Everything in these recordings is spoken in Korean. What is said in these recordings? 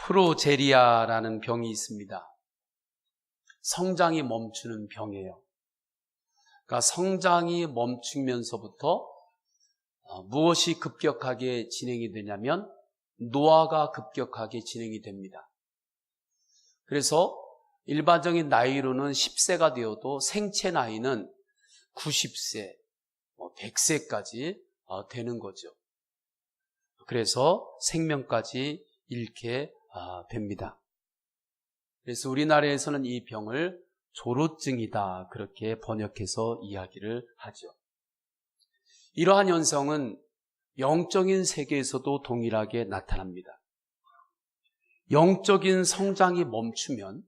프로제리아라는 병이 있습니다. 성장이 멈추는 병이에요. 그러니까 성장이 멈추면서부터 무엇이 급격하게 진행이 되냐면 노화가 급격하게 진행이 됩니다. 그래서 일반적인 나이로는 10세가 되어도 생체 나이는 90세, 100세까지 되는 거죠. 그래서 생명까지 잃게 됩니다. 그래서 우리나라에서는 이 병을 조로증이다 그렇게 번역해서 이야기를 하죠. 이러한 현상은 영적인 세계에서도 동일하게 나타납니다. 영적인 성장이 멈추면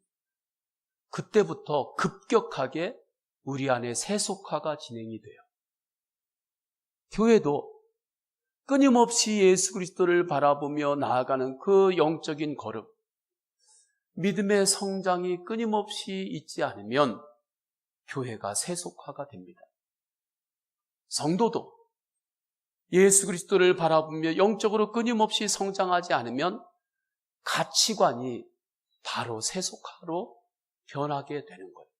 그때부터 급격하게 우리 안에 세속화가 진행이 돼요. 교회도 끊임없이 예수 그리스도를 바라보며 나아가는 그 영적인 걸음, 믿음의 성장이 끊임없이 있지 않으면 교회가 세속화가 됩니다. 성도도 예수 그리스도를 바라보며 영적으로 끊임없이 성장하지 않으면 가치관이 바로 세속화로 변하게 되는 거예요.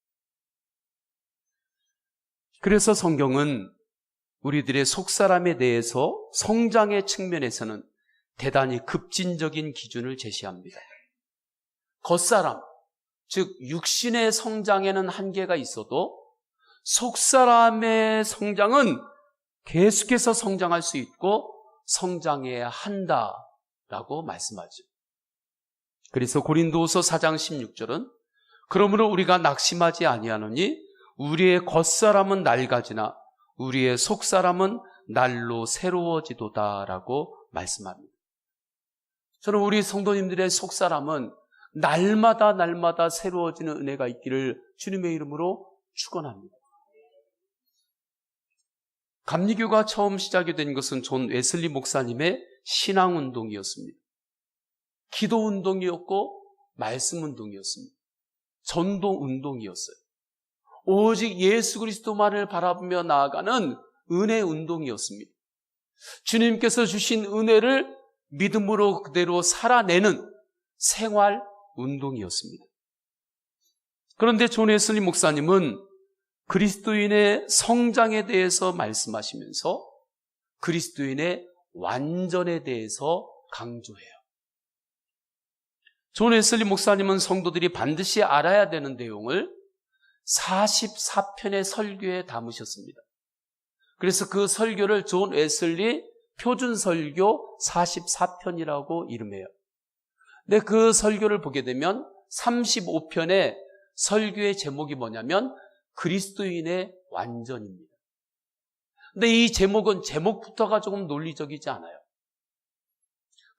그래서 성경은 우리들의 속사람에 대해서 성장의 측면에서는 대단히 급진적인 기준을 제시합니다. 겉사람, 즉 육신의 성장에는 한계가 있어도 속사람의 성장은 계속해서 성장할 수 있고 성장해야 한다라고 말씀하죠. 그래서 고린도후서 4장 16절은 그러므로 우리가 낙심하지 아니하노니 우리의 겉사람은 낡아지나 우리의 속사람은 날로 새로워지도다라고 말씀합니다. 저는 우리 성도님들의 속사람은 날마다 새로워지는 은혜가 있기를 주님의 이름으로 축원합니다. 감리교가 처음 시작이 된 것은 존 웨슬리 목사님의 신앙운동이었습니다. 기도운동이었고 말씀운동이었습니다. 전도운동이었어요. 오직 예수 그리스도만을 바라보며 나아가는 은혜운동이었습니다. 주님께서 주신 은혜를 믿음으로 그대로 살아내는 생활운동이었습니다. 그런데 존 웨슬리 목사님은 그리스도인의 성장에 대해서 말씀하시면서 그리스도인의 완전에 대해서 강조해요. 존 웨슬리 목사님은 성도들이 반드시 알아야 되는 내용을 44편의 설교에 담으셨습니다. 그래서 그 설교를 존 웨슬리 표준설교 44편이라고 이름해요. 근데 그 설교를 보게 되면 35편의 설교의 제목이 뭐냐면 그리스도인의 완전입니다. 근데 이 제목부터가 조금 논리적이지 않아요.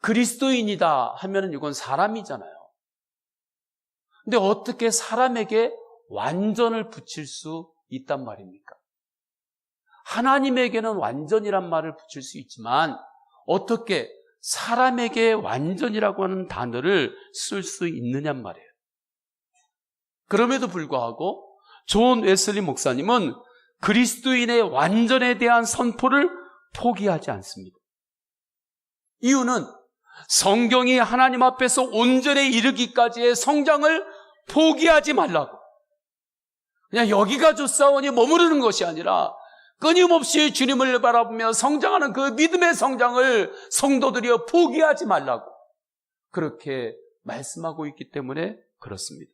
그리스도인이다 하면은 이건 사람이잖아요. 근데 어떻게 사람에게 완전을 붙일 수 있단 말입니까? 하나님에게는 완전이란 말을 붙일 수 있지만 어떻게 사람에게 완전이라고 하는 단어를 쓸 수 있느냔 말이에요. 그럼에도 불구하고 존 웨슬리 목사님은 그리스도인의 완전에 대한 선포를 포기하지 않습니다. 이유는 성경이 하나님 앞에서 온전에 이르기까지의 성장을 포기하지 말라고. 그냥 여기가 좋사오니 머무르는 것이 아니라 끊임없이 주님을 바라보며 성장하는 그 믿음의 성장을 성도들이여 포기하지 말라고 그렇게 말씀하고 있기 때문에 그렇습니다.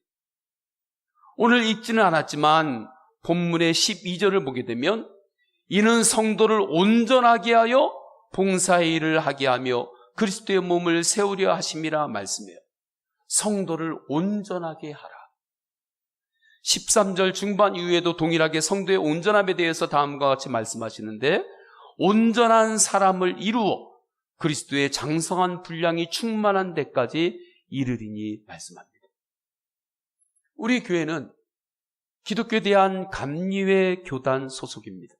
오늘 읽지는 않았지만 본문의 12절을 보게 되면 이는 성도를 온전하게 하여 봉사의 일을 하게 하며 그리스도의 몸을 세우려 하심이라 말씀해요. 성도를 온전하게 하라. 13절 중반 이후에도 동일하게 성도의 온전함에 대해서 다음과 같이 말씀하시는데 온전한 사람을 이루어 그리스도의 장성한 분량이 충만한 데까지 이르리니 말씀합니다. 우리 교회는 기독교에 대한 감리회 교단 소속입니다.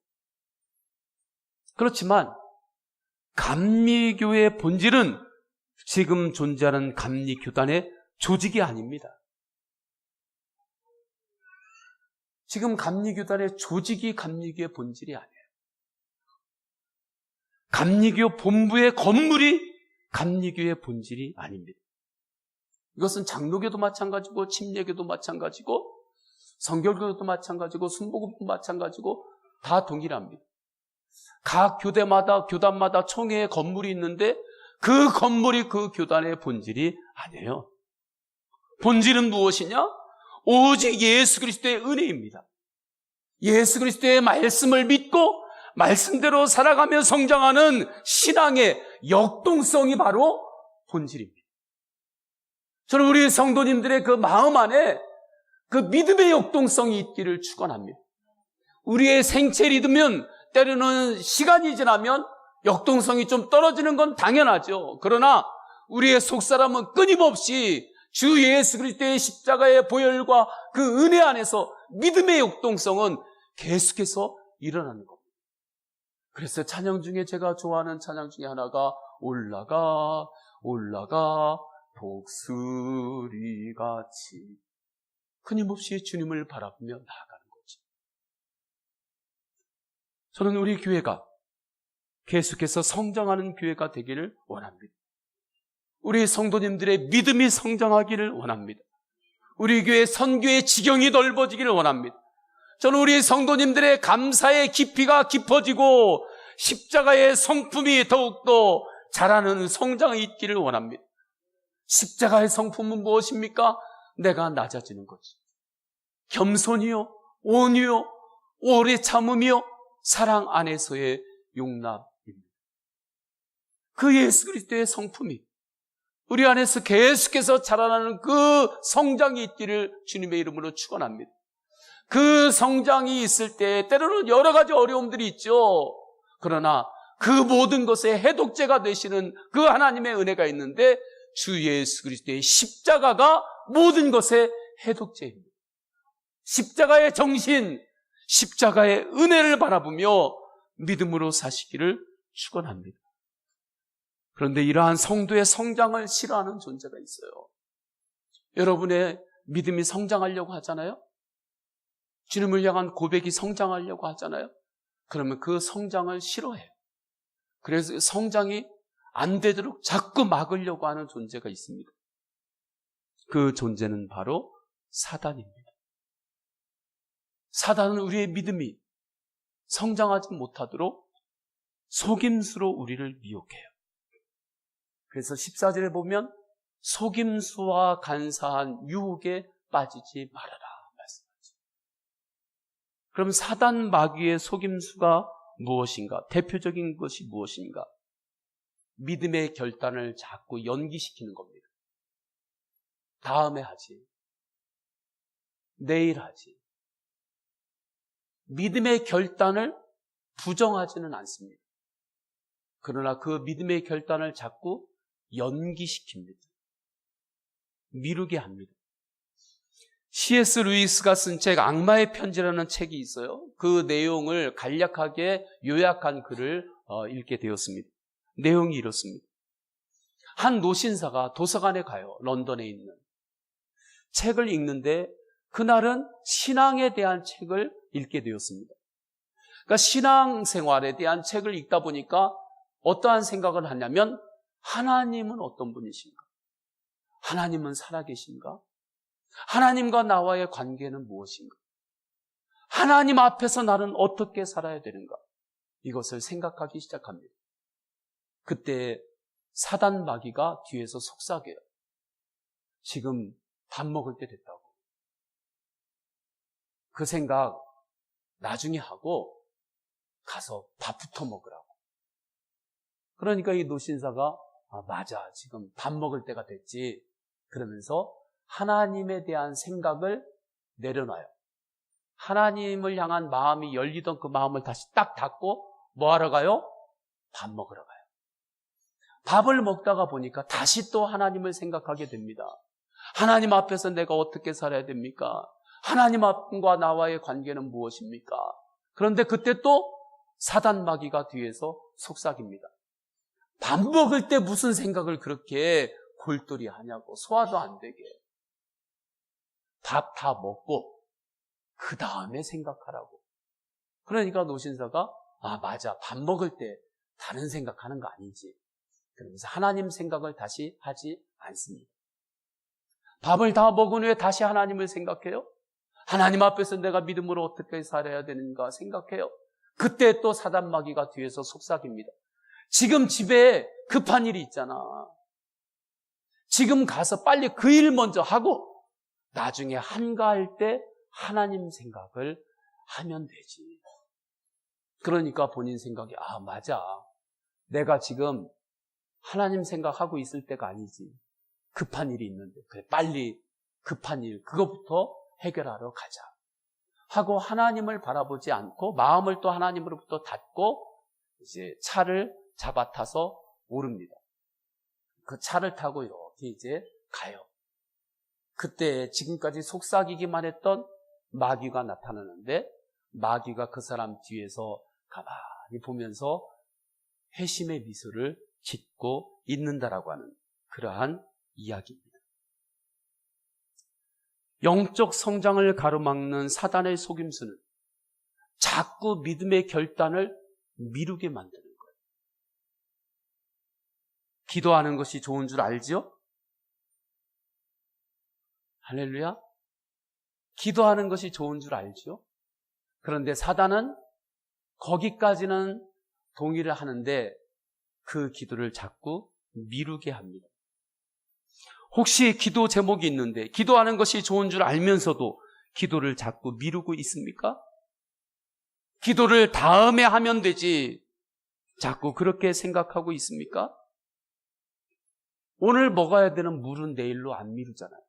그렇지만 감리교의 본질은 지금 존재하는 감리교단의 조직이 아닙니다. 지금 감리교단의 조직이 감리교의 본질이 아니에요. 감리교 본부의 건물이 감리교의 본질이 아닙니다. 이것은 장로교도 마찬가지고 침례교도 마찬가지고 성결교도 마찬가지고 순복음도 마찬가지고 다 동일합니다. 각 교대마다 교단마다 총회의 건물이 있는데 그 건물이 그 교단의 본질이 아니에요. 본질은 무엇이냐? 오직 예수 그리스도의 은혜입니다. 예수 그리스도의 말씀을 믿고 말씀대로 살아가며 성장하는 신앙의 역동성이 바로 본질입니다. 저는 우리 성도님들의 그 마음 안에 그 믿음의 역동성이 있기를 축원합니다. 우리의 생체 리듬은 때로는 시간이 지나면 역동성이 좀 떨어지는 건 당연하죠. 그러나 우리의 속사람은 끊임없이 주 예수 그리스도의 십자가의 보혈과 그 은혜 안에서 믿음의 역동성은 계속해서 일어나는 겁니다. 그래서 찬양 중에 제가 좋아하는 찬양 중에 하나가 올라가 독수리같이 끊임없이 주님을 바라보며 나아가는 거죠. 저는 우리 교회가 계속해서 성장하는 교회가 되기를 원합니다. 우리 성도님들의 믿음이 성장하기를 원합니다. 우리 교회 선교의 지경이 넓어지기를 원합니다. 저는 우리 성도님들의 감사의 깊이가 깊어지고 십자가의 성품이 더욱더 자라는 성장이 있기를 원합니다. 십자가의 성품은 무엇입니까? 내가 낮아지는 거지. 겸손이요, 온유요, 오래 참음이요, 사랑 안에서의 용납입니다. 그 예수 그리스도의 성품이 우리 안에서 계속해서 자라나는 그 성장이 있기를 주님의 이름으로 축원합니다. 그 성장이 있을 때 때로는 여러 가지 어려움들이 있죠. 그러나 그 모든 것의 해독제가 되시는 그 하나님의 은혜가 있는데 주 예수 그리스도의 십자가가 모든 것의 해독제입니다. 십자가의 정신, 십자가의 은혜를 바라보며 믿음으로 사시기를 축원합니다. 그런데 이러한 성도의 성장을 싫어하는 존재가 있어요. 여러분의 믿음이 성장하려고 하잖아요. 주님을 향한 고백이 성장하려고 하잖아요. 그러면 그 성장을 싫어해요. 그래서 성장이 안 되도록 자꾸 막으려고 하는 존재가 있습니다. 그 존재는 바로 사단입니다. 사단은 우리의 믿음이 성장하지 못하도록 속임수로 우리를 미혹해요. 그래서 14절에 보면 속임수와 간사한 유혹에 빠지지 말아라 말씀하죠. 그럼 사단 마귀의 속임수가 무엇인가? 대표적인 것이 무엇인가? 믿음의 결단을 자꾸 연기시키는 겁니다. 다음에 하지. 내일 하지. 믿음의 결단을 부정하지는 않습니다. 그러나 그 믿음의 결단을 자꾸 연기시킵니다. 미루게 합니다. C.S. 루이스가 쓴 책 악마의 편지라는 책이 있어요. 그 내용을 간략하게 요약한 글을 읽게 되었습니다. 내용이 이렇습니다. 한 노신사가 도서관에 가요. 런던에 있는. 책을 읽는데 그날은 신앙에 대한 책을 읽게 되었습니다. 그러니까 신앙생활에 대한 책을 읽다 보니까 어떠한 생각을 하냐면 하나님은 어떤 분이신가? 하나님은 살아계신가? 하나님과 나와의 관계는 무엇인가? 하나님 앞에서 나는 어떻게 살아야 되는가? 이것을 생각하기 시작합니다. 그때 사단 마귀가 뒤에서 속삭여요. 지금 밥 먹을 때 됐다고. 그 생각 나중에 하고 가서 밥부터 먹으라고. 그러니까 이 노신사가 맞아, 지금 밥 먹을 때가 됐지. 그러면서 하나님에 대한 생각을 내려놔요. 하나님을 향한 마음이 열리던 그 마음을 다시 딱 닫고 뭐 하러 가요? 밥 먹으러 가요. 밥을 먹다가 보니까 다시 또 하나님을 생각하게 됩니다. 하나님 앞에서 내가 어떻게 살아야 됩니까? 하나님 앞과 나와의 관계는 무엇입니까? 그런데 그때 또 사단 마귀가 뒤에서 속삭입니다. 밥 먹을 때 무슨 생각을 그렇게 골똘히 하냐고, 소화도 안 되게. 밥 다 먹고 그 다음에 생각하라고. 그러니까 노신사가 맞아, 밥 먹을 때 다른 생각하는 거 아니지. 그러면서 하나님 생각을 다시 하지 않습니다. 밥을 다 먹은 후에 다시 하나님을 생각해요? 하나님 앞에서 내가 믿음으로 어떻게 살아야 되는가 생각해요? 그때 또 사단 마귀가 뒤에서 속삭입니다. 지금 집에 급한 일이 있잖아. 지금 가서 빨리 그 일 먼저 하고 나중에 한가할 때 하나님 생각을 하면 되지. 그러니까 본인 생각이 맞아. 내가 지금 하나님 생각하고 있을 때가 아니지. 급한 일이 있는데 그래 빨리 급한 일 그거부터 해결하러 가자 하고 하나님을 바라보지 않고 마음을 또 하나님으로부터 닫고 이제 차를 잡아타서 오릅니다. 그 차를 타고 이렇게 이제 가요. 그때 지금까지 속삭이기만 했던 마귀가 나타나는데 마귀가 그 사람 뒤에서 가만히 보면서 회심의 미소를 짓고 있는다라고 하는 그러한 이야기입니다. 영적 성장을 가로막는 사단의 속임수는 자꾸 믿음의 결단을 미루게 만드는 거예요. 기도하는 것이 좋은 줄 알지요? 할렐루야. 기도하는 것이 좋은 줄 알지요? 그런데 사단은 거기까지는 동의를 하는데 그 기도를 자꾸 미루게 합니다. 혹시 기도 제목이 있는데 기도하는 것이 좋은 줄 알면서도 기도를 자꾸 미루고 있습니까? 기도를 다음에 하면 되지 자꾸 그렇게 생각하고 있습니까? 오늘 먹어야 되는 물은 내일로 안 미루잖아요.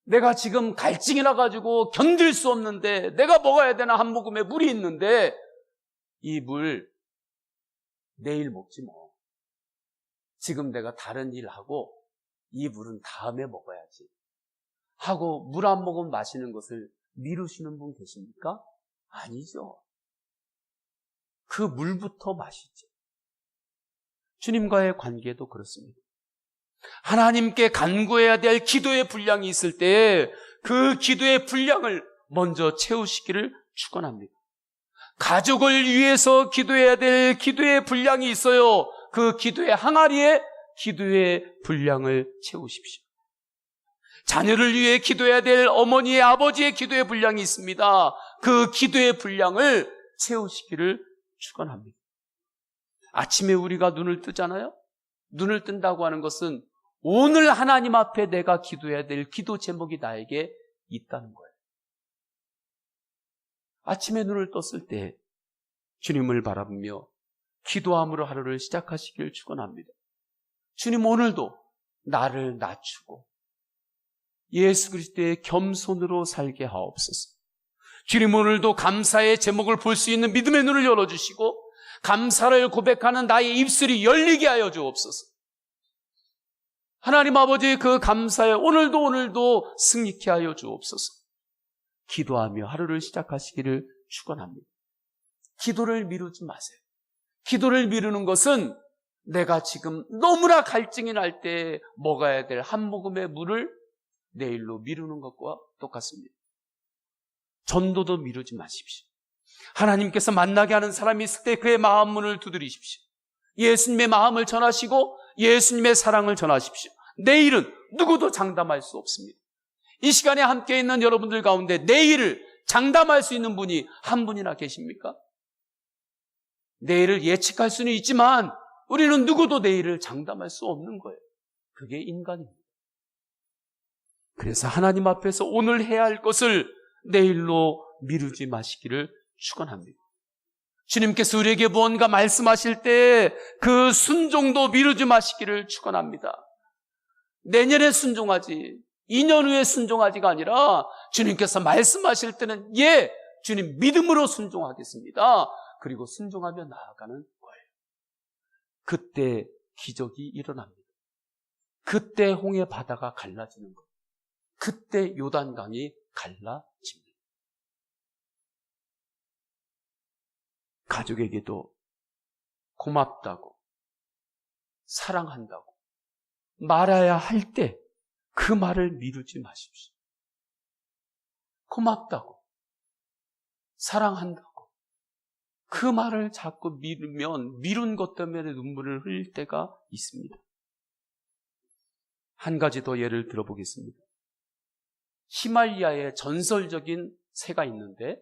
내가 지금 갈증이 나가지고 견딜 수 없는데 내가 먹어야 되는 한 모금의 물이 있는데 이 물 내일 먹지 뭐. 지금 내가 다른 일 하고 이 물은 다음에 먹어야지 하고 물 한 모금 마시는 것을 미루시는 분 계십니까? 아니죠. 그 물부터 마시죠. 주님과의 관계도 그렇습니다. 하나님께 간구해야 될 기도의 분량이 있을 때 그 기도의 분량을 먼저 채우시기를 축원합니다. 가족을 위해서 기도해야 될 기도의 분량이 있어요. 그 기도의 항아리에 기도의 분량을 채우십시오. 자녀를 위해 기도해야 될 어머니의 아버지의 기도의 분량이 있습니다. 그 기도의 분량을 채우시기를 축원합니다. 아침에 우리가 눈을 뜨잖아요. 눈을 뜬다고 하는 것은 오늘 하나님 앞에 내가 기도해야 될 기도 제목이 나에게 있다는 거예요. 아침에 눈을 떴을 때 주님을 바라보며 기도함으로 하루를 시작하시길 축원합니다. 주님 오늘도 나를 낮추고 예수 그리스도의 겸손으로 살게 하옵소서. 주님 오늘도 감사의 제목을 볼 수 있는 믿음의 눈을 열어주시고 감사를 고백하는 나의 입술이 열리게 하여 주옵소서. 하나님 아버지의 그 감사에 오늘도 승리케 하여 주옵소서. 기도하며 하루를 시작하시기를 축원합니다. 기도를 미루지 마세요. 기도를 미루는 것은 내가 지금 너무나 갈증이 날 때 먹어야 될 한 모금의 물을 내일로 미루는 것과 똑같습니다. 전도도 미루지 마십시오. 하나님께서 만나게 하는 사람이 있을 때 그의 마음 문을 두드리십시오. 예수님의 마음을 전하시고 예수님의 사랑을 전하십시오. 내일은 누구도 장담할 수 없습니다. 이 시간에 함께 있는 여러분들 가운데 내일을 장담할 수 있는 분이 한 분이나 계십니까? 내일을 예측할 수는 있지만 우리는 누구도 내일을 장담할 수 없는 거예요. 그게 인간입니다. 그래서 하나님 앞에서 오늘 해야 할 것을 내일로 미루지 마시기를 축원합니다. 주님께서 우리에게 무언가 말씀하실 때 그 순종도 미루지 마시기를 축원합니다. 내년에 순종하지 2년 후에 순종하지가 아니라 주님께서 말씀하실 때는 주님 믿음으로 순종하겠습니다. 그리고 순종하며 나아가는 거예요. 그때 기적이 일어납니다. 그때 홍해 바다가 갈라지는 거예요. 그때 요단강이 갈라집니다. 가족에게도 고맙다고 사랑한다고 말해야 할 때 그 말을 미루지 마십시오. 고맙다고 사랑한다고 그 말을 자꾸 미루면 미룬 것 때문에 눈물을 흘릴 때가 있습니다. 한 가지 더 예를 들어보겠습니다. 히말라야에 전설적인 새가 있는데,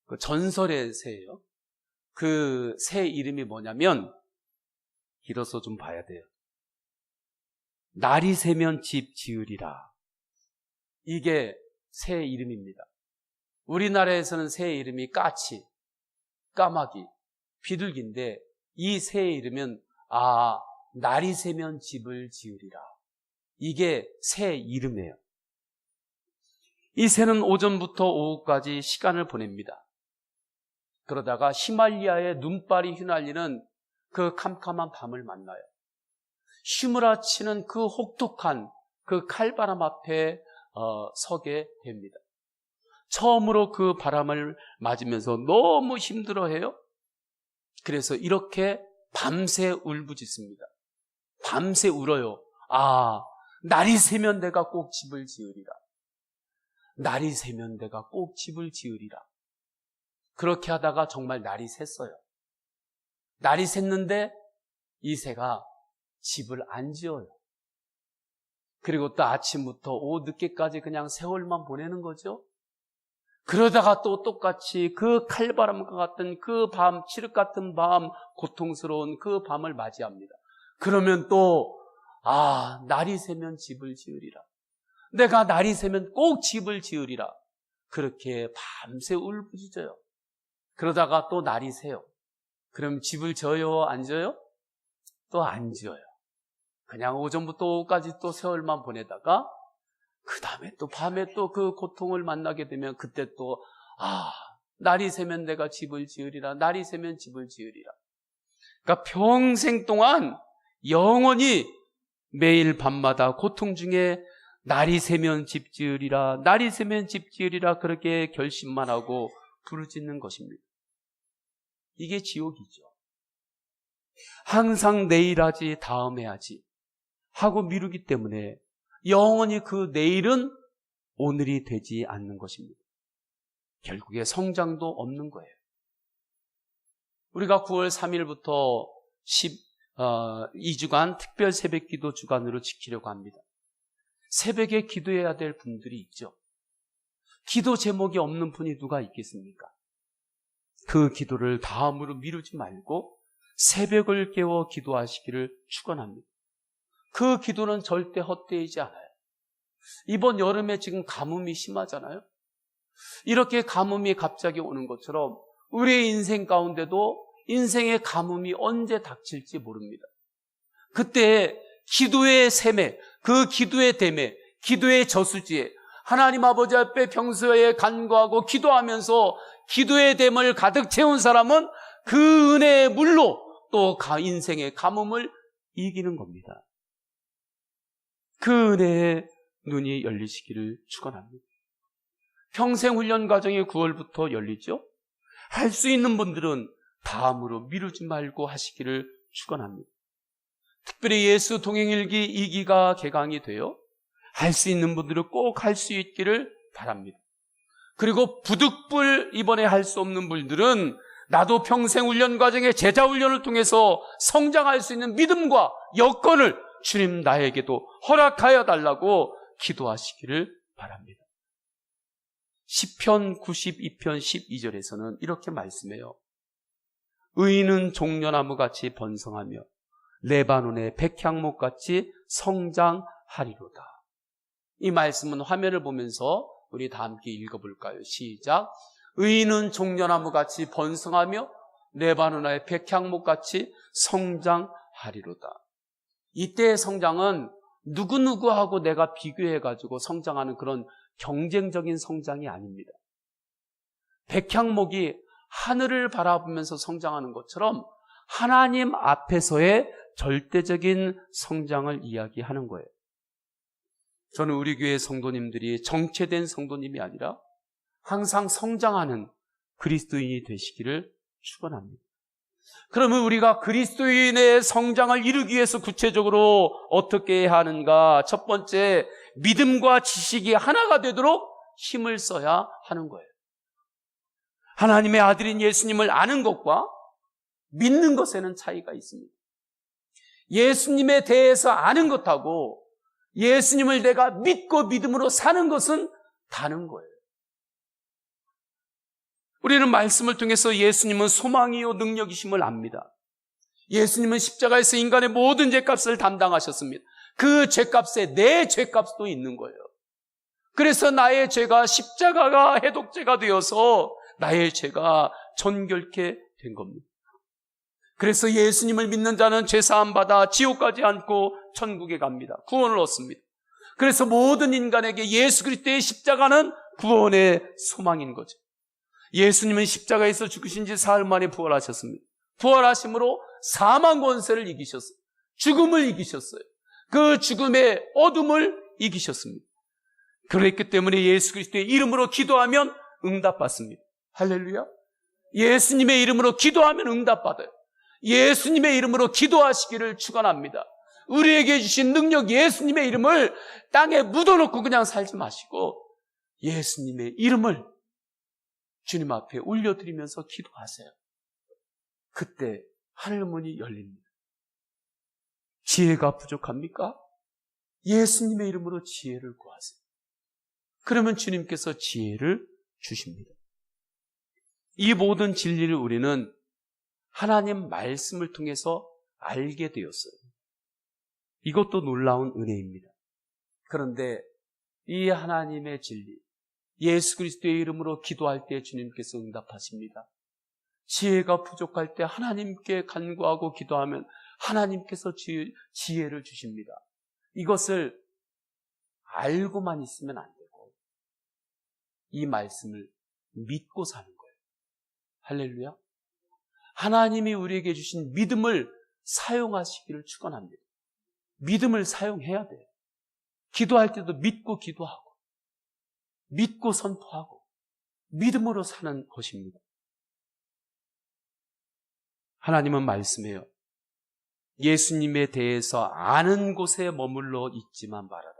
그 전설의 새예요. 그 새 이름이 뭐냐면, 길어서 좀 봐야 돼요. 날이 새면 집 지으리라. 이게 새 이름입니다. 우리나라에서는 새 이름이 까치, 까마귀, 비둘기인데, 이 새의 이름은 날이 새면 집을 지으리라. 이게 새 이름이에요. 이 새는 오전부터 오후까지 시간을 보냅니다. 그러다가 히말라야의 눈발이 휘날리는 그 캄캄한 밤을 만나요. 휘몰아치는 그 혹독한 그 칼바람 앞에 서게 됩니다. 처음으로 그 바람을 맞으면서 너무 힘들어해요. 그래서 이렇게 밤새 울부짖습니다. 밤새 울어요. 날이 새면 내가 꼭 집을 지으리라. 날이 새면 내가 꼭 집을 지으리라. 그렇게 하다가 정말 날이 샜어요. 날이 샜는데 이 새가 집을 안 지어요. 그리고 또 아침부터 오후 늦게까지 그냥 세월만 보내는 거죠. 그러다가 또 똑같이 그 칼바람과 같은 그 밤, 칠흑 같은 밤, 고통스러운 그 밤을 맞이합니다. 그러면 또 날이 새면 집을 지으리라. 내가 날이 새면 꼭 집을 지으리라. 그렇게 밤새 울부짖어요. 그러다가 또 날이 새요. 그럼 집을 져요? 안 져요? 또 안 지어요. 그냥 오전부터 오후까지 또 세월만 보내다가 그 다음에 또 밤에 또 그 고통을 만나게 되면 그때 또 날이 새면 내가 집을 지으리라. 날이 새면 집을 지으리라. 그러니까 평생 동안 영원히 매일 밤마다 고통 중에 날이 새면 집 지으리라. 날이 새면 집 지으리라. 그렇게 결심만 하고 부르짖는 것입니다. 이게 지옥이죠. 항상 내일 하지, 다음에 하지 하고 미루기 때문에 영원히 그 내일은 오늘이 되지 않는 것입니다. 결국에 성장도 없는 거예요. 우리가 9월 3일부터 2주간 특별 새벽 기도 주간으로 지키려고 합니다. 새벽에 기도해야 될 분들이 있죠. 기도 제목이 없는 분이 누가 있겠습니까? 그 기도를 다음으로 미루지 말고 새벽을 깨워 기도하시기를 축원합니다. 그 기도는 절대 헛되이지 않아요. 이번 여름에 지금 가뭄이 심하잖아요. 이렇게 가뭄이 갑자기 오는 것처럼 우리의 인생 가운데도 인생의 가뭄이 언제 닥칠지 모릅니다. 그때 기도의 샘에, 그 기도의 댐에, 기도의 저수지에 하나님 아버지 앞에 평소에 간구하고 기도하면서 기도의 댐을 가득 채운 사람은 그 은혜의 물로 또 인생의 가뭄을 이기는 겁니다. 그 은혜의 눈이 열리시기를 축원합니다. 평생 훈련 과정이 9월부터 열리죠. 할 수 있는 분들은 다음으로 미루지 말고 하시기를 축원합니다. 특별히 예수 동행일기 2기가 개강이 되어 할 수 있는 분들은 꼭 할 수 있기를 바랍니다. 그리고 부득불 이번에 할 수 없는 분들은 나도 평생 훈련 과정에 제자 훈련을 통해서 성장할 수 있는 믿음과 여건을 주님 나에게도 허락하여 달라고 기도하시기를 바랍니다. 시편 92편 12절에서는 이렇게 말씀해요. 의인은 종려나무같이 번성하며 레바논의 백향목같이 성장하리로다. 이 말씀은 화면을 보면서 우리 다 함께 읽어볼까요? 시작. 의인은 종려나무같이 번성하며 레바논의 백향목같이 성장하리로다. 이때의 성장은 누구누구하고 내가 비교해가지고 성장하는 그런 경쟁적인 성장이 아닙니다. 백향목이 하늘을 바라보면서 성장하는 것처럼 하나님 앞에서의 절대적인 성장을 이야기하는 거예요. 저는 우리 교회 성도님들이 정체된 성도님이 아니라 항상 성장하는 그리스도인이 되시기를 축원합니다. 그러면 우리가 그리스도인의 성장을 이루기 위해서 구체적으로 어떻게 해야 하는가? 첫 번째, 믿음과 지식이 하나가 되도록 힘을 써야 하는 거예요. 하나님의 아들인 예수님을 아는 것과 믿는 것에는 차이가 있습니다. 예수님에 대해서 아는 것하고 예수님을 내가 믿고 믿음으로 사는 것은 다른 거예요. 우리는 말씀을 통해서 예수님은 소망이요 능력이심을 압니다. 예수님은 십자가에서 인간의 모든 죄값을 담당하셨습니다. 그 죄값에 내 죄값도 있는 거예요. 그래서 나의 죄가 십자가가 해독죄가 되어서 나의 죄가 전결케 된 겁니다. 그래서 예수님을 믿는 자는 죄사함 받아 지옥까지 않고 천국에 갑니다. 구원을 얻습니다. 그래서 모든 인간에게 예수 그리스도의 십자가는 구원의 소망인 거죠. 예수님은 십자가에서 죽으신 지 사흘 만에 부활하셨습니다. 부활하심으로 사망 권세를 이기셨어요. 죽음을 이기셨어요. 그 죽음의 어둠을 이기셨습니다. 그랬기 때문에 예수 그리스도의 이름으로 기도하면 응답받습니다. 할렐루야. 예수님의 이름으로 기도하면 응답받아요. 예수님의 이름으로 기도하시기를 축원합니다. 우리에게 주신 능력 예수님의 이름을 땅에 묻어놓고 그냥 살지 마시고 예수님의 이름을 주님 앞에 올려드리면서 기도하세요. 그때 하늘문이 열립니다. 지혜가 부족합니까? 예수님의 이름으로 지혜를 구하세요. 그러면 주님께서 지혜를 주십니다. 이 모든 진리를 우리는 하나님 말씀을 통해서 알게 되었어요. 이것도 놀라운 은혜입니다. 그런데 이 하나님의 진리, 예수 그리스도의 이름으로 기도할 때 주님께서 응답하십니다. 지혜가 부족할 때 하나님께 간구하고 기도하면 하나님께서 지혜를 주십니다. 이것을 알고만 있으면 안 되고 이 말씀을 믿고 사는 거예요. 할렐루야. 하나님이 우리에게 주신 믿음을 사용하시기를 축원합니다. 믿음을 사용해야 돼요. 기도할 때도 믿고 기도하고 믿고 선포하고 믿음으로 사는 것입니다. 하나님은 말씀해요. 예수님에 대해서 아는 곳에 머물러 있지만 말아라.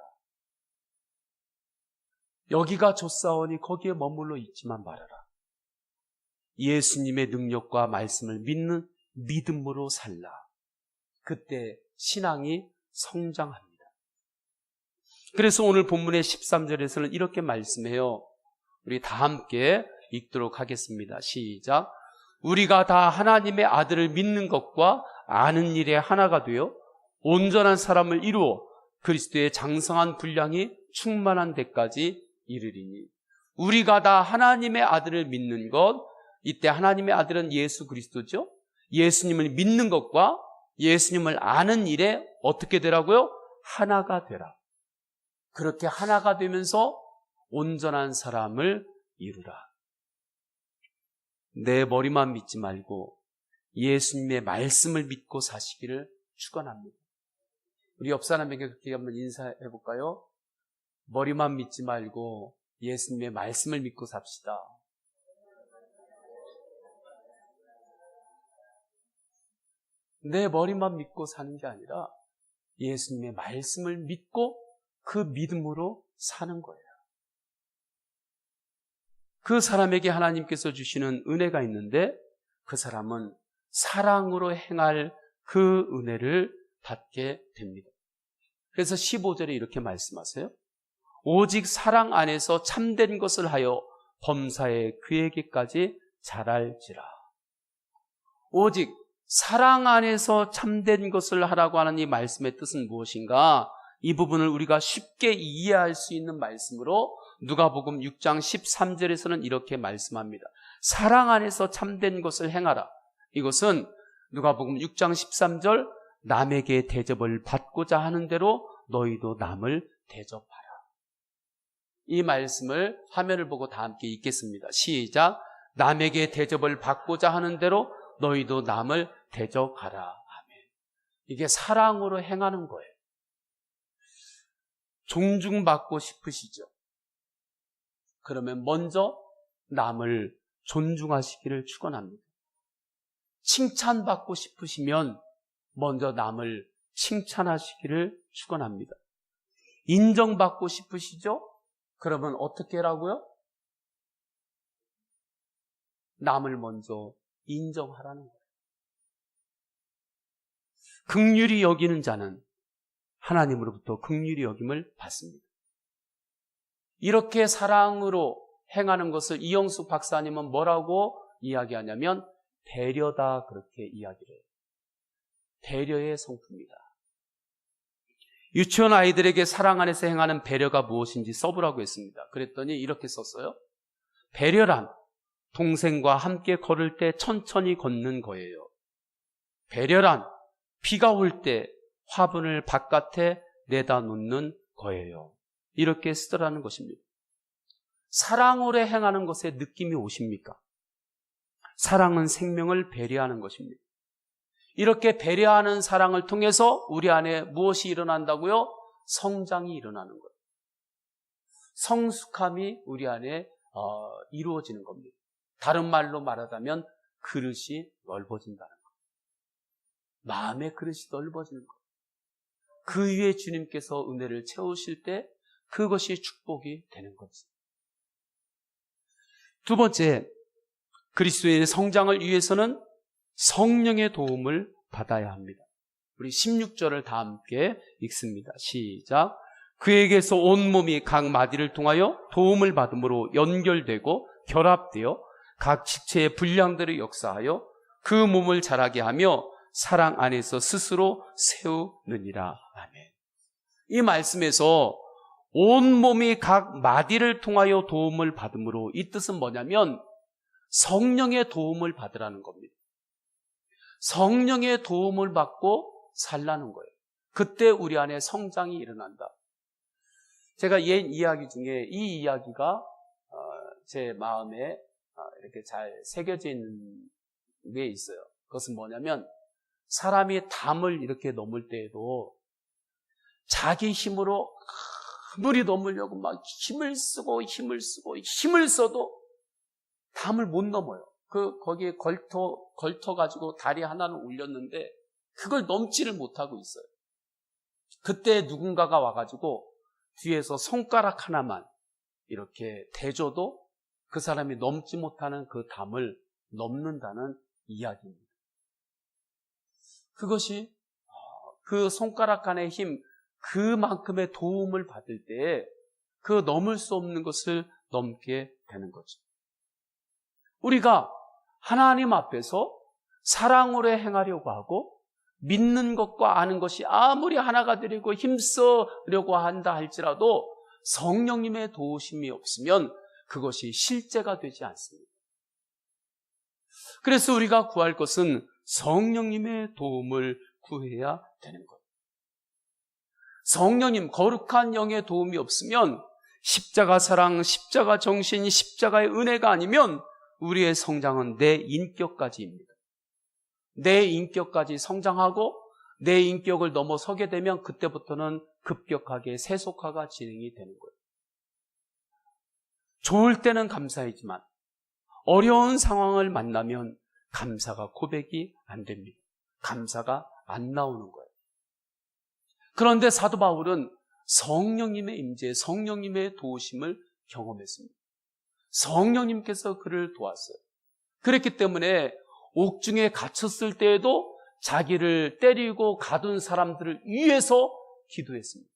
여기가 좋사오니 거기에 머물러 있지만 말아라. 예수님의 능력과 말씀을 믿는 믿음으로 살라. 그때 신앙이 성장합니다. 그래서 오늘 본문의 13절에서는 이렇게 말씀해요. 우리 다 함께 읽도록 하겠습니다. 시작. 우리가 다 하나님의 아들을 믿는 것과 아는 일에 하나가 되어 온전한 사람을 이루어 그리스도의 장성한 분량이 충만한 데까지 이르리니. 우리가 다 하나님의 아들을 믿는 것, 이때 하나님의 아들은 예수 그리스도죠. 예수님을 믿는 것과 예수님을 아는 일에 어떻게 되라고요? 하나가 되라. 그렇게 하나가 되면서 온전한 사람을 이루라. 내 머리만 믿지 말고 예수님의 말씀을 믿고 사시기를 축원합니다. 우리 옆 사람에게 그렇게 한번 인사해 볼까요? 머리만 믿지 말고 예수님의 말씀을 믿고 삽시다. 내 머리만 믿고 사는 게 아니라 예수님의 말씀을 믿고 그 믿음으로 사는 거예요. 그 사람에게 하나님께서 주시는 은혜가 있는데 그 사람은 사랑으로 행할 그 은혜를 받게 됩니다. 그래서 15절에 이렇게 말씀하세요. 오직 사랑 안에서 참된 것을 하여 범사에 그에게까지 자랄지라. 오직 사랑 안에서 참된 것을 하라고 하는 이 말씀의 뜻은 무엇인가? 이 부분을 우리가 쉽게 이해할 수 있는 말씀으로 누가복음 6장 13절에서는 이렇게 말씀합니다. 사랑 안에서 참된 것을 행하라. 이것은 누가복음 6장 13절 남에게 대접을 받고자 하는 대로 너희도 남을 대접하라. 이 말씀을 화면을 보고 다 함께 읽겠습니다. 시작. 남에게 대접을 받고자 하는 대로 너희도 남을 대접하라. 아멘. 이게 사랑으로 행하는 거예요. 존중받고 싶으시죠? 그러면 먼저 남을 존중하시기를 축원합니다. 칭찬받고 싶으시면 먼저 남을 칭찬하시기를 축원합니다. 인정받고 싶으시죠? 그러면 어떻게 하라고요? 남을 먼저 인정하라는 거예요. 긍휼히 여기는 자는 하나님으로부터 긍휼히 여김을 받습니다. 이렇게 사랑으로 행하는 것을 이영숙 박사님은 뭐라고 이야기하냐면 배려다, 그렇게 이야기를 해요. 배려의 성품이다. 유치원 아이들에게 사랑 안에서 행하는 배려가 무엇인지 써보라고 했습니다. 그랬더니 이렇게 썼어요. 배려란 동생과 함께 걸을 때 천천히 걷는 거예요. 배려란 비가 올 때 화분을 바깥에 내다 놓는 거예요. 이렇게 쓰더라는 것입니다. 사랑으로 행하는 것에 느낌이 오십니까? 사랑은 생명을 배려하는 것입니다. 이렇게 배려하는 사랑을 통해서 우리 안에 무엇이 일어난다고요? 성장이 일어나는 거예요. 성숙함이 우리 안에 이루어지는 겁니다. 다른 말로 말하자면 그릇이 넓어진다는 거예요. 마음의 그릇이 넓어지는 거예요. 그 위에 주님께서 은혜를 채우실 때 그것이 축복이 되는 거죠. 두 번째, 그리스도인의 성장을 위해서는 성령의 도움을 받아야 합니다. 우리 16절을 다 함께 읽습니다. 시작. 그에게서 온몸이 각 마디를 통하여 도움을 받음으로 연결되고 결합되어 각 지체의 분량대로 역사하여 그 몸을 자라게 하며 사랑 안에서 스스로 세우느니라. 아멘. 이 말씀에서 온몸이 각 마디를 통하여 도움을 받음으로, 이 뜻은 뭐냐면 성령의 도움을 받으라는 겁니다. 성령의 도움을 받고 살라는 거예요. 그때 우리 안에 성장이 일어난다. 제가 옛 이야기 중에 이 이야기가 제 마음에 이렇게 잘 새겨져 있는 게 있어요. 그것은 뭐냐면 사람이 담을 이렇게 넘을 때에도 자기 힘으로 아무리 넘으려고 막 힘을 써도 담을 못 넘어요. 거기에 걸터가지고 다리 하나는 올렸는데 그걸 넘지를 못하고 있어요. 그때 누군가가 와가지고 뒤에서 손가락 하나만 이렇게 대줘도 그 사람이 넘지 못하는 그 담을 넘는다는 이야기입니다. 그것이 그 손가락 안의 힘, 그만큼의 도움을 받을 때에 그 넘을 수 없는 것을 넘게 되는 거죠. 우리가 하나님 앞에서 사랑으로 행하려고 하고 믿는 것과 아는 것이 아무리 하나가 되려고 힘쓰려고 한다 할지라도 성령님의 도우심이 없으면 그것이 실제가 되지 않습니다. 그래서 우리가 구할 것은 성령님의 도움을 구해야 되는 거예요. 성령님, 거룩한 영의 도움이 없으면 십자가 사랑, 십자가 정신, 십자가의 은혜가 아니면 우리의 성장은 내 인격까지입니다. 내 인격까지 성장하고 내 인격을 넘어서게 되면 그때부터는 급격하게 세속화가 진행이 되는 거예요. 좋을 때는 감사이지만 어려운 상황을 만나면 감사가 고백이 안 됩니다. 감사가 안 나오는 거예요. 그런데 사도 바울은 성령님의 임재, 성령님의 도우심을 경험했습니다. 성령님께서 그를 도왔어요. 그랬기 때문에 옥중에 갇혔을 때에도 자기를 때리고 가둔 사람들을 위해서 기도했습니다.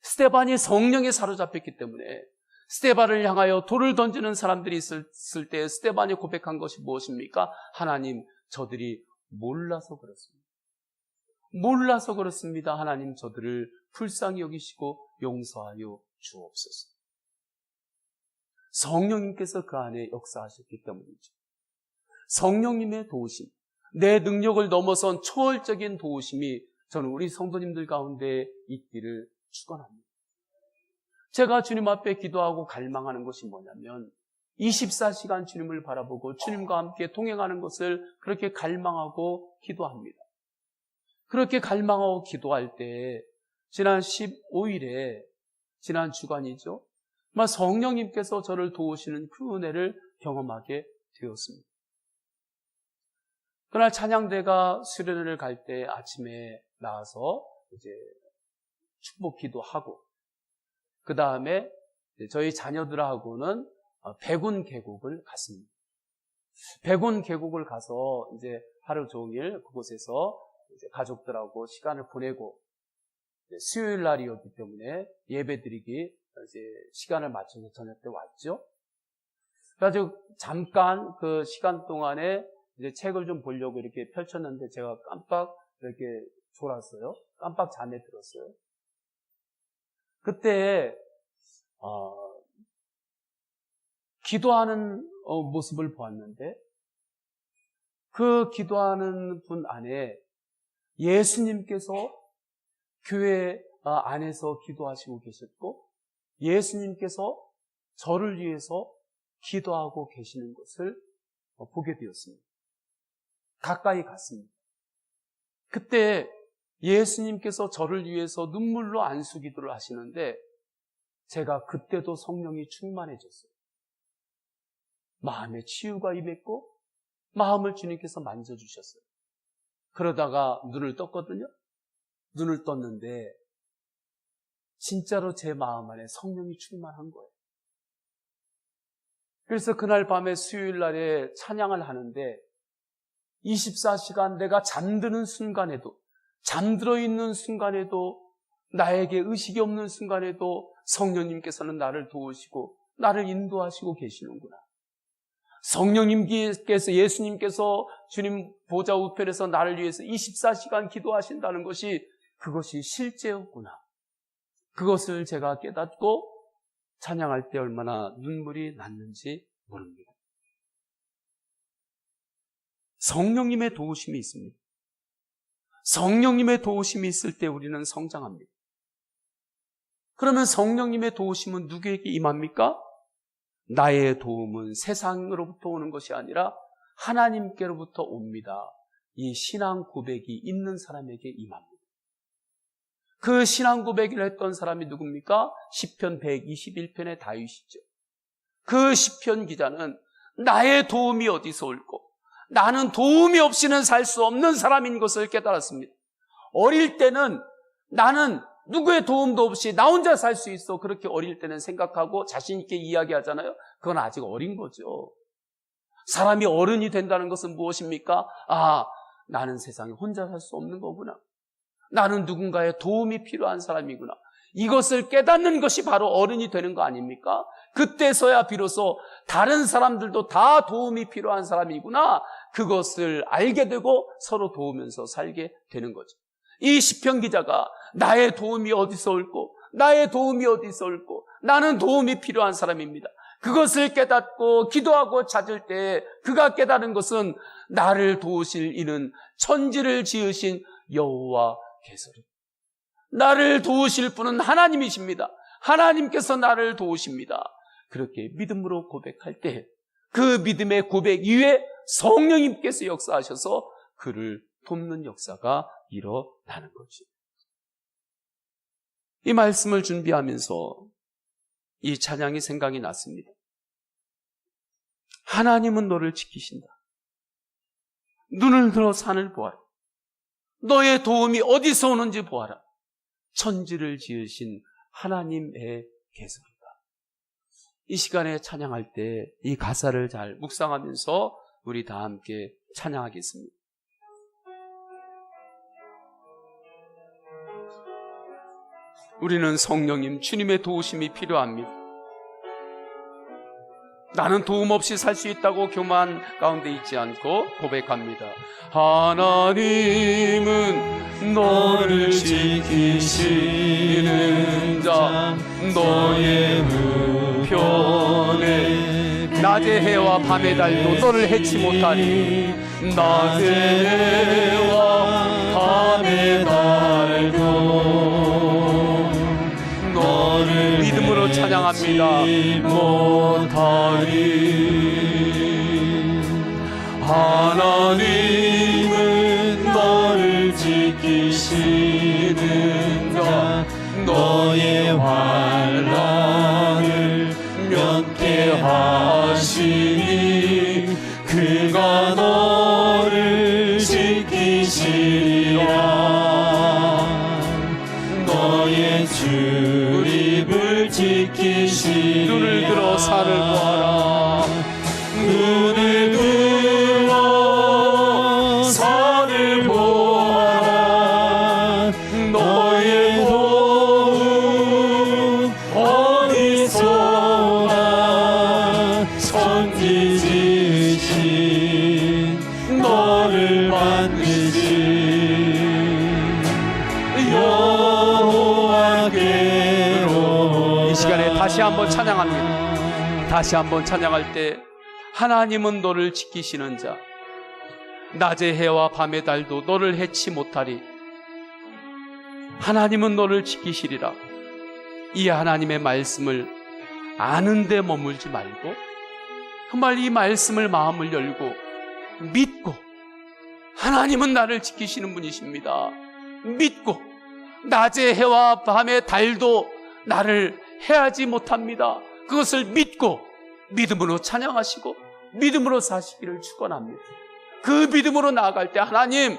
스데반이 성령에 사로잡혔기 때문에 스데반을 향하여 돌을 던지는 사람들이 있을 때 스데반이 고백한 것이 무엇입니까? 하나님, 저들이 몰라서 그렇습니다. 몰라서 그렇습니다. 하나님, 저들을 불쌍히 여기시고 용서하여 주옵소서. 성령님께서 그 안에 역사하셨기 때문이죠. 성령님의 도우심, 내 능력을 넘어선 초월적인 도우심이 저는 우리 성도님들 가운데 있기를 축원합니다. 제가 주님 앞에 기도하고 갈망하는 것이 뭐냐면 24시간 주님을 바라보고 주님과 함께 동행하는 것을 그렇게 갈망하고 기도합니다. 그렇게 갈망하고 기도할 때 지난 15일에 지난 주간이죠. 성령님께서 저를 도우시는 그 은혜를 경험하게 되었습니다. 그날 찬양대가 수련회를 갈 때 아침에 나와서 이제 축복 기도하고 그 다음에 저희 자녀들하고는 백운 계곡을 갔습니다. 백운 계곡을 가서 이제 하루 종일 그곳에서 이제 가족들하고 시간을 보내고 수요일 날이었기 때문에 예배드리기 이제 시간을 맞춰서 저녁 때 왔죠. 그래가지고 잠깐 그 시간 동안에 이제 책을 좀 보려고 이렇게 펼쳤는데 제가 깜빡 이렇게 졸았어요. 깜빡 잠에 들었어요. 그때 기도하는 모습을 보았는데 그 기도하는 분 안에 예수님께서 교회 안에서 기도하시고 계셨고 예수님께서 저를 위해서 기도하고 계시는 것을 보게 되었습니다. 가까이 갔습니다. 그때 예수님께서 저를 위해서 눈물로 안수 기도를 하시는데 제가 그때도 성령이 충만해졌어요. 마음에 치유가 임했고 마음을 주님께서 만져주셨어요. 그러다가 눈을 떴거든요. 눈을 떴는데 진짜로 제 마음 안에 성령이 충만한 거예요. 그래서 그날 밤에 수요일 날에 찬양을 하는데 24시간 내가 잠드는 순간에도 잠들어 있는 순간에도 나에게 의식이 없는 순간에도 성령님께서는 나를 도우시고 나를 인도하시고 계시는구나. 성령님께서 예수님께서 주님 보좌 우편에서 나를 위해서 24시간 기도하신다는 것이 그것이 실제였구나. 그것을 제가 깨닫고 찬양할 때 얼마나 눈물이 났는지 모릅니다. 성령님의 도우심이 있습니다. 성령님의 도우심이 있을 때 우리는 성장합니다. 그러면 성령님의 도우심은 누구에게 임합니까? 나의 도움은 세상으로부터 오는 것이 아니라 하나님께로부터 옵니다. 이 신앙 고백이 있는 사람에게 임합니다. 그 신앙 고백을 했던 사람이 누굽니까? 시편 121편의 다윗이죠. 그 시편 기자는 나의 도움이 어디서 올고 나는 도움이 없이는 살 수 없는 사람인 것을 깨달았습니다. 어릴 때는 나는 누구의 도움도 없이 나 혼자 살 수 있어. 그렇게 어릴 때는 생각하고 자신 있게 이야기하잖아요. 그건 아직 어린 거죠. 사람이 어른이 된다는 것은 무엇입니까? 나는 세상에 혼자 살 수 없는 거구나. 나는 누군가의 도움이 필요한 사람이구나. 이것을 깨닫는 것이 바로 어른이 되는 거 아닙니까? 그때서야 비로소 다른 사람들도 다 도움이 필요한 사람이구나. 그것을 알게 되고 서로 도우면서 살게 되는 거죠. 이 시편 기자가 나의 도움이 어디서 올고 나의 도움이 어디서 올고 나는 도움이 필요한 사람입니다. 그것을 깨닫고 기도하고 찾을 때 그가 깨달은 것은 나를 도우실 이는 천지를 지으신 여호와께서라. 나를 도우실 분은 하나님이십니다. 하나님께서 나를 도우십니다. 그렇게 믿음으로 고백할 때 그 믿음의 고백 이후에 성령님께서 역사하셔서 그를 돕는 역사가 일어나는 거죠. 이 말씀을 준비하면서 이 찬양이 생각이 났습니다. 하나님은 너를 지키신다. 눈을 들어 산을 보아라. 너의 도움이 어디서 오는지 보아라. 천지를 지으신 하나님의 계절이다. 이 시간에 찬양할 때 이 가사를 잘 묵상하면서 우리 다 함께 찬양하겠습니다. 우리는 성령님 주님의 도우심이 필요합니다. 나는 도움 없이 살 수 있다고 교만 가운데 있지 않고 고백합니다. 하나님은 너를 지키시는 자 너의 우편에 낮의 해와 밤의 달도 너를 해치 못하리. 낮의 해와 밤의 달도 너를 믿음으로 찬양합니다. 못하리. 하나님은 너를 지키시는 자 너의 환난을 면케하시니 그가 너를 지키시리라. 너의 출입을 지키시리라. 눈을 들어 산을 보아라. 눈을 들어 산을 보아라. 너의 다시 한번 찬양합니다. 다시 한번 찬양할 때 하나님은 너를 지키시는 자, 낮의 해와 밤의 달도 너를 해치 못하리. 하나님은 너를 지키시리라. 이 하나님의 말씀을 아는데 머물지 말고 정말 이 말씀을 마음을 열고 믿고, 하나님은 나를 지키시는 분이십니다. 믿고 낮의 해와 밤의 달도 나를 해하지 못합니다. 그것을 믿고 믿음으로 찬양하시고 믿음으로 사시기를 축원합니다. 그 믿음으로 나아갈 때 하나님,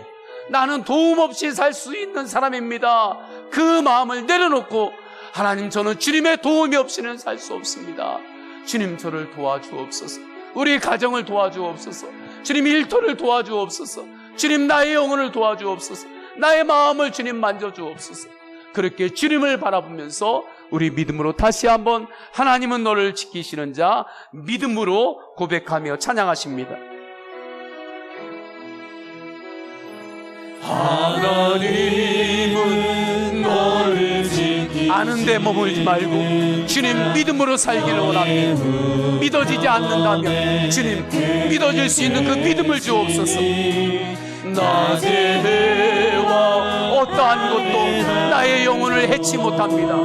나는 도움 없이 살 수 있는 사람입니다. 그 마음을 내려놓고 하나님, 저는 주님의 도움이 없이는 살 수 없습니다. 주님, 저를 도와주옵소서. 우리 가정을 도와주옵소서. 주님, 일터를 도와주옵소서. 주님, 나의 영혼을 도와주옵소서. 나의 마음을 주님 만져주옵소서. 그렇게 주님을 바라보면서 우리 믿음으로 다시 한번 하나님은 너를 지키시는 자, 믿음으로 고백하며 찬양하십니다. 하나님은 너를 지키시는, 아는데 머물지 말고 주님 믿음으로 살기를 원합니다. 믿어지지 않는다면 주님 믿어질 수 있는 그 믿음을 주옵소서. 낮의 해와 어떠한 것도 나의 영혼을 해치 못합니다.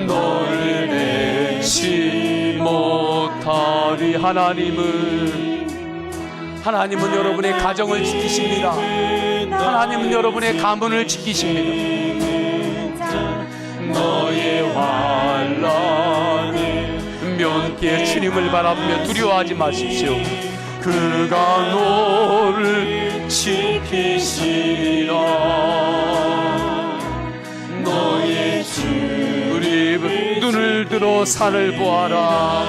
너를 해치 못하리. 하나님은 여러분의 가정을 지키십니다. 하나님은 여러분의 가문을 지키십니다. 너의 환난을 면케 주님을 바라보며 두려워하지 마십시오. 그가 너를 지키시리라. 너의 주님, 눈을 들어 산을 보아라.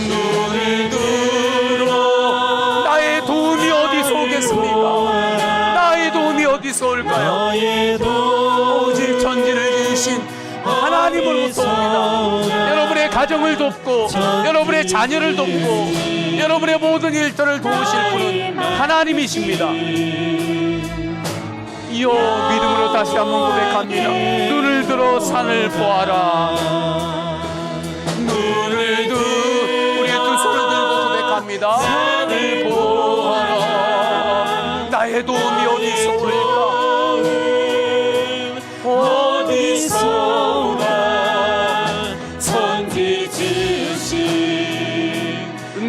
눈을 들어, 나의 도움이 어디서 오겠습니까? 나의 도움이 어디서 올까요? 오직 전지를 지으신 하나님으로부터 옵니다. 여러분의 가정을 돕고 여러분의 자녀를 돕고 여러분의 모든 일들을 도우실 분은 하나님이십니다. 이어 믿음으로 다시 한번 고백합니다. 눈을 들어 산을 보아라. 눈을 들어, 우리의 두 손을 들고 고백합니다. 산을 보아라. 나의 도움이 어디서 올까? 어디서 오나? 천지 지으신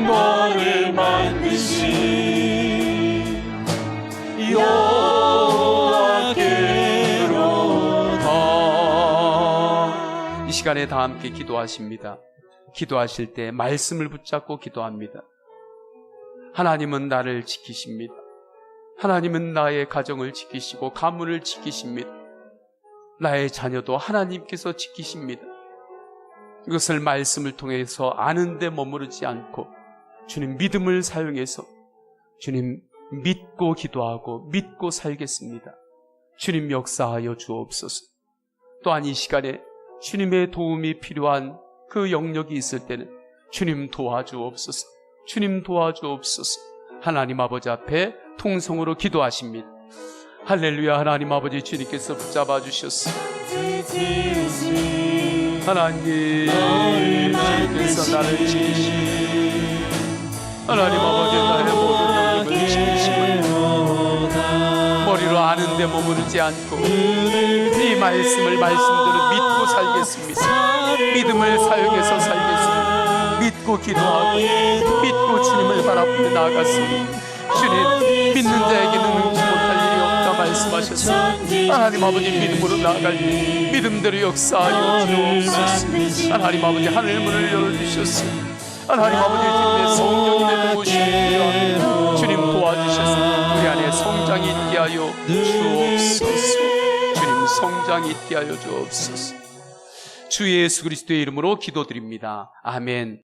너를 만드신 여호와께로다. 이 시간에 다 함께 기도하십니다. 기도하실 때 말씀을 붙잡고 기도합니다. 하나님은 나를 지키십니다. 하나님은 나의 가정을 지키시고 가문을 지키십니다. 나의 자녀도 하나님께서 지키십니다. 이것을 말씀을 통해서 아는데 머무르지 않고 주님 믿음을 사용해서 주님 믿고 기도하고 믿고 살겠습니다. 주님 역사하여 주옵소서. 또한 이 시간에 주님의 도움이 필요한 그 영역이 있을 때는 주님 도와주옵소서. 주님 도와주옵소서. 하나님 아버지 앞에 통성으로 기도하십니다. 할렐루야. 하나님 아버지, 주님께서 붙잡아 주셨습니다. 하나님, 주님께서 나를 지키시고 하나님 아버지, 나의 모든 영역을 지키시고 머리로 아는데 머무르지 않고 이 말씀을 말씀대로 믿고 살겠습니다. 믿음을 사용해서 살겠습니다. 믿고 기도하고 믿고 주님을 바라보며 나아갔습니다. 주님, 믿는 자에게는 능치 못할 일이 없다 말씀하셨습니다. 하나님 아버지, 믿음으로 나아갈 때 믿음대로 역사하여 주옵소서. 하나님 아버지, 하늘문을 열어주셨습니다. 하나님 아버지, 주님의 성령이 내려오시며 주님 도와주셨습니다. 우리 안에 성장이 있게 하여 주옵소서. 주님 성장이 있게 하여 주옵소서. 주 예수 그리스도의 이름으로 기도드립니다. 아멘.